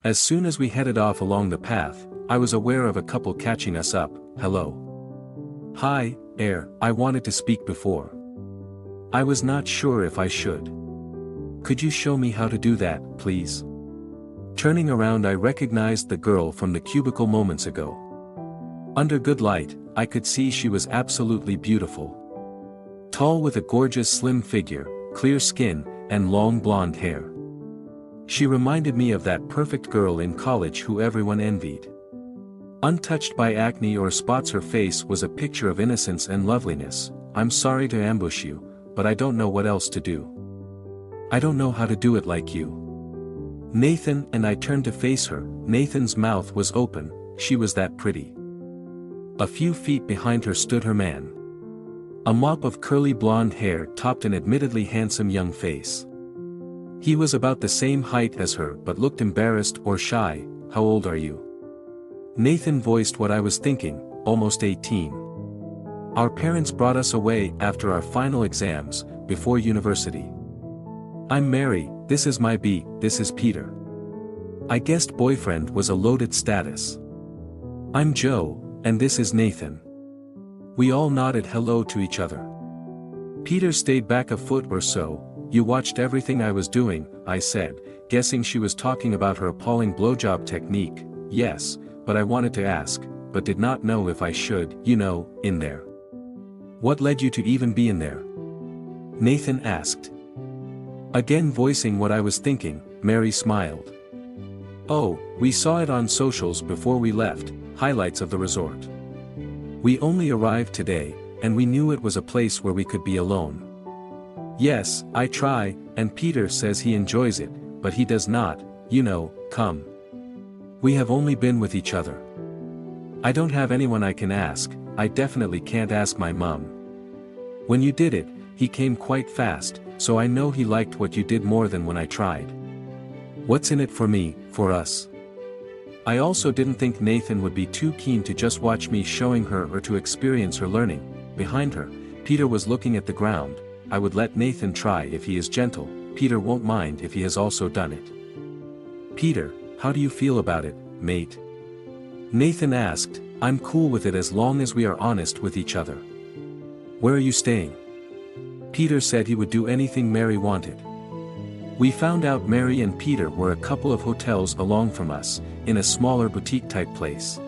As soon as we headed off along the path, I was aware of a couple catching us up. Hello. Hi, I wanted to speak before. I was not sure if I should. Could you show me how to do that, please? Turning around, I recognized the girl from the cubicle moments ago. Under good light, I could see she was absolutely beautiful. Tall with a gorgeous slim figure, clear skin, and long blonde hair. She reminded me of that perfect girl in college who everyone envied. Untouched by acne or spots, her face was a picture of innocence and loveliness. I'm sorry to ambush you, but I don't know what else to do. I don't know how to do it like you. Nathan, and I turned to face her. Nathan's mouth was open, she was that pretty. A few feet behind her stood her man. A mop of curly blonde hair topped an admittedly handsome young face. He was about the same height as her but looked embarrassed or shy. How old are you? Nathan voiced what I was thinking, almost 18. Our parents brought us away after our final exams, before university. I'm Mary, this is my this is Peter. I guessed boyfriend was a loaded status. I'm Joe, and this is Nathan. We all nodded hello to each other. Peter stayed back a foot or so. You watched everything I was doing, I said, guessing she was talking about her appalling blowjob technique. Yes, but I wanted to ask, but did not know if I should, in there. What led you to even be in there? Nathan asked. Again voicing what I was thinking, Mary smiled. Oh, we saw it on socials before we left, highlights of the resort. We only arrived today, and we knew it was a place where we could be alone. Yes, I try, and Peter says he enjoys it, but he does not, come. We have only been with each other. I don't have anyone I can ask. I definitely can't ask my mom. When you did it, he came quite fast, so I know he liked what you did more than when I tried. What's in it for me, for us? I also didn't think Nathan would be too keen to just watch me showing her or to experience her learning. Behind her, Peter was looking at the ground. I would let Nathan try if he is gentle. Peter won't mind if he has also done it. Peter, how do you feel about it, mate? Nathan asked. I'm cool with it as long as we are honest with each other. Where are you staying? Peter said he would do anything Mary wanted. We found out Mary and Peter were a couple of hotels along from us, in a smaller boutique-type place.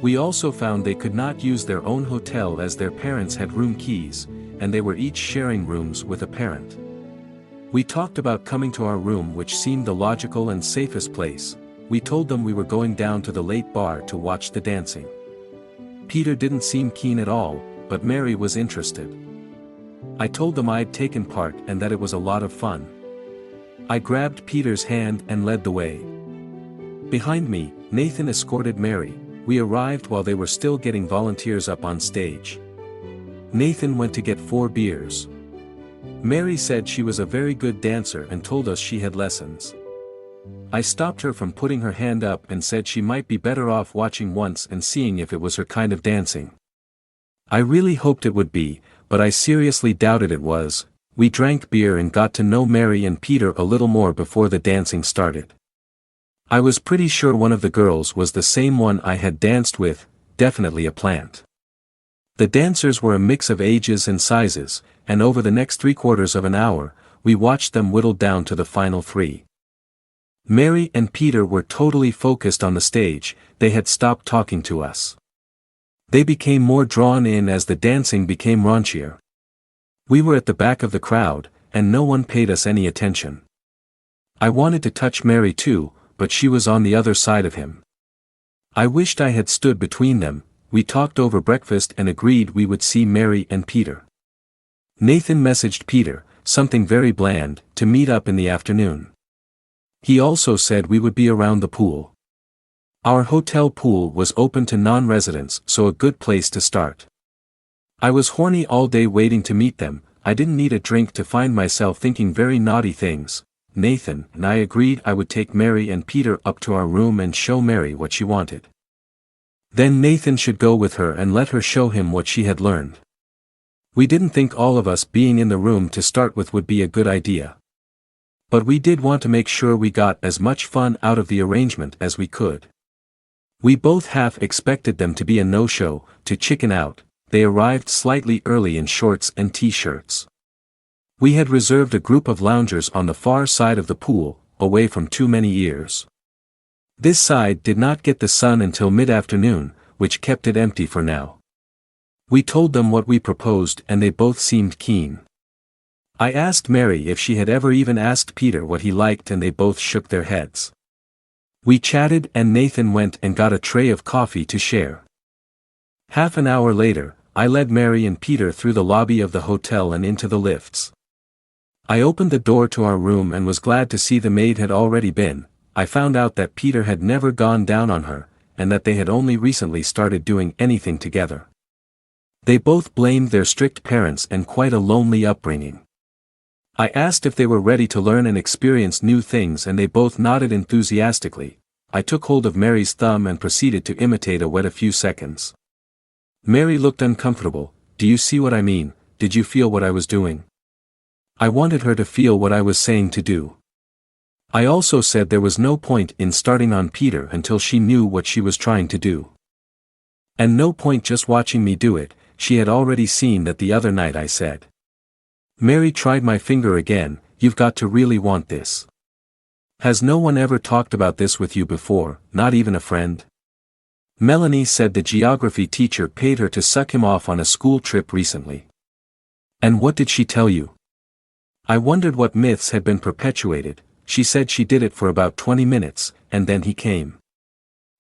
We also found they could not use their own hotel as their parents had room keys, and they were each sharing rooms with a parent. We talked about coming to our room, which seemed the logical and safest place. We told them we were going down to the late bar to watch the dancing. Peter didn't seem keen at all, but Mary was interested. I told them I'd taken part and that it was a lot of fun. I grabbed Peter's hand and led the way. Behind me, Nathan escorted Mary. We arrived while they were still getting volunteers up on stage. Nathan went to get 4 beers. Mary said she was a very good dancer and told us she had lessons. I stopped her from putting her hand up and said she might be better off watching once and seeing if it was her kind of dancing. I really hoped it would be, but I seriously doubted it was. We drank beer and got to know Mary and Peter a little more before the dancing started. I was pretty sure one of the girls was the same one I had danced with, definitely a plant. The dancers were a mix of ages and sizes, and over the next 3/4 of an hour, we watched them whittle down to the final 3. Mary and Peter were totally focused on the stage. They had stopped talking to us. They became more drawn in as the dancing became raunchier. We were at the back of the crowd, and no one paid us any attention. I wanted to touch Mary too, but she was on the other side of him. I wished I had stood between them. We talked over breakfast and agreed we would see Mary and Peter. Nathan messaged Peter, something very bland, to meet up in the afternoon. He also said we would be around the pool. Our hotel pool was open to non-residents, so a good place to start. I was horny all day waiting to meet them. I didn't need a drink to find myself thinking very naughty things. Nathan and I agreed I would take Mary and Peter up to our room and show Mary what she wanted. Then Nathan should go with her and let her show him what she had learned. We didn't think all of us being in the room to start with would be a good idea. But we did want to make sure we got as much fun out of the arrangement as we could. We both half expected them to be a no-show, to chicken out. They arrived slightly early in shorts and t-shirts. We had reserved a group of loungers on the far side of the pool, away from too many ears. This side did not get the sun until mid-afternoon, which kept it empty for now. We told them what we proposed and they both seemed keen. I asked Mary if she had ever even asked Peter what he liked and they both shook their heads. We chatted and Nathan went and got a tray of coffee to share. Half an hour later, I led Mary and Peter through the lobby of the hotel and into the lifts. I opened the door to our room and was glad to see the maid had already been. I found out that Peter had never gone down on her, and that they had only recently started doing anything together. They both blamed their strict parents and quite a lonely upbringing. I asked if they were ready to learn and experience new things and they both nodded enthusiastically. I took hold of Mary's thumb and proceeded to imitate a wet a few seconds. Mary looked uncomfortable. Do you see what I mean? Did you feel what I was doing? I wanted her to feel what I was saying to do. I also said there was no point in starting on Peter until she knew what she was trying to do. And no point just watching me do it. She had already seen that the other night, I said. Mary tried my finger again. You've got to really want this. Has no one ever talked about this with you before, not even a friend? Melanie said the geography teacher paid her to suck him off on a school trip recently. And what did she tell you? I wondered what myths had been perpetuated. She said she did it for about 20 minutes, and then he came.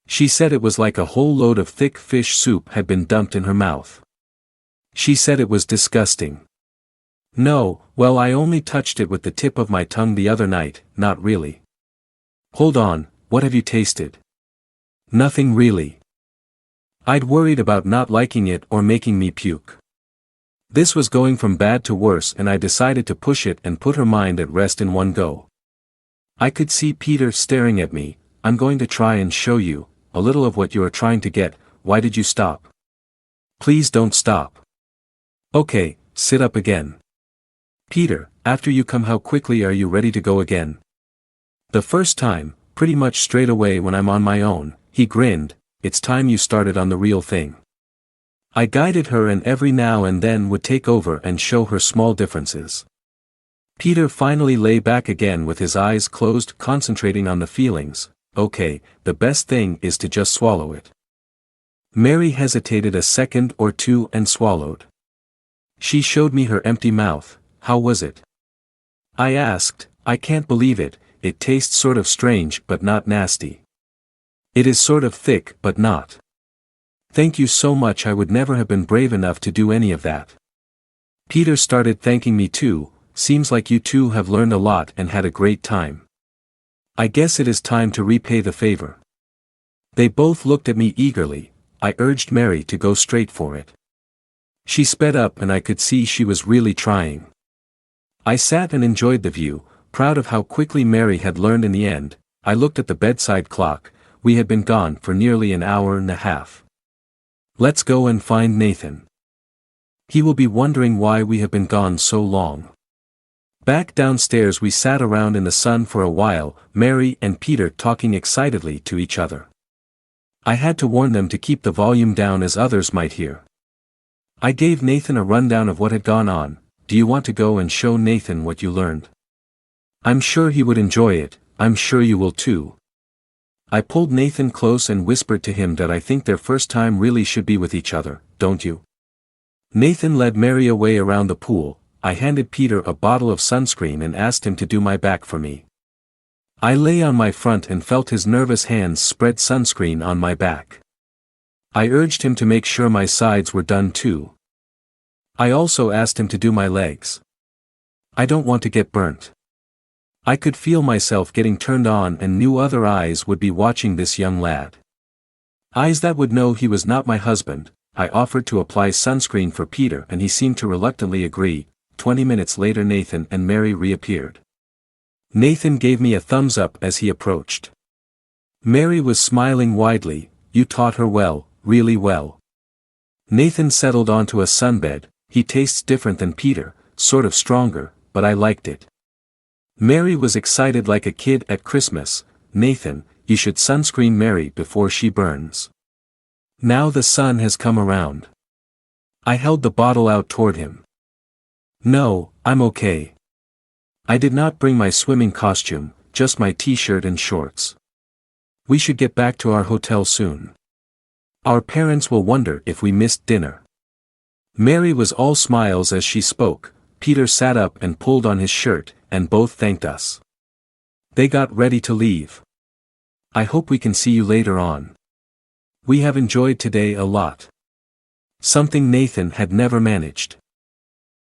She said it was like a whole load of thick fish soup had been dumped in her mouth. She said it was disgusting. No, well, I only touched it with the tip of my tongue the other night, not really. Hold on, what have you tasted? Nothing really. I'd worried about not liking it or making me puke. This was going from bad to worse and I decided to push it and put her mind at rest in one go. I could see Peter staring at me. I'm going to try and show you a little of what you are trying to get. Why did you stop? Please don't stop. Okay, sit up again. Peter, after you come, how quickly are you ready to go again? The first time, pretty much straight away when I'm on my own. He grinned. It's time you started on the real thing. I guided her and every now and then would take over and show her small differences. Peter finally lay back again with his eyes closed, concentrating on the feelings. Okay, the best thing is to just swallow it. Mary hesitated a second or two and swallowed. She showed me her empty mouth. How was it? I asked. I can't believe it. It tastes sort of strange but not nasty. It is sort of thick but not. Thank you so much. I would never have been brave enough to do any of that. Peter started thanking me too. Seems like you two have learned a lot and had a great time. I guess it is time to repay the favor. They both looked at me eagerly. I urged Mary to go straight for it. She sped up and I could see she was really trying. I sat and enjoyed the view, proud of how quickly Mary had learned in the end. I looked at the bedside clock. We had been gone for nearly an hour and a half. Let's go and find Nathan. He will be wondering why we have been gone so long. Back downstairs we sat around in the sun for a while, Mary and Peter talking excitedly to each other. I had to warn them to keep the volume down as others might hear. I gave Nathan a rundown of what had gone on. Do you want to go and show Nathan what you learned? I'm sure he would enjoy it. I'm sure you will too. I pulled Nathan close and whispered to him that I think their first time really should be with each other, don't you? Nathan led Mary away around the pool. I handed Peter a bottle of sunscreen and asked him to do my back for me. I lay on my front and felt his nervous hands spread sunscreen on my back. I urged him to make sure my sides were done too. I also asked him to do my legs. I don't want to get burnt. I could feel myself getting turned on and knew other eyes would be watching this young lad. Eyes that would know he was not my husband. I offered to apply sunscreen for Peter and he seemed to reluctantly agree. 20 minutes later Nathan and Mary reappeared. Nathan gave me a thumbs up as he approached. Mary was smiling widely. You taught her well, really well. Nathan settled onto a sunbed. He tastes different than Peter, sort of stronger, but I liked it. Mary was excited like a kid at Christmas. Nathan, you should sunscreen Mary before she burns. Now the sun has come around. I held the bottle out toward him. No, I'm okay. I did not bring my swimming costume, just my t-shirt and shorts. We should get back to our hotel soon. Our parents will wonder if we missed dinner. Mary was all smiles as she spoke. Peter sat up and pulled on his shirt, and both thanked us. They got ready to leave. I hope we can see you later on. We have enjoyed today a lot. Something Nathan had never managed.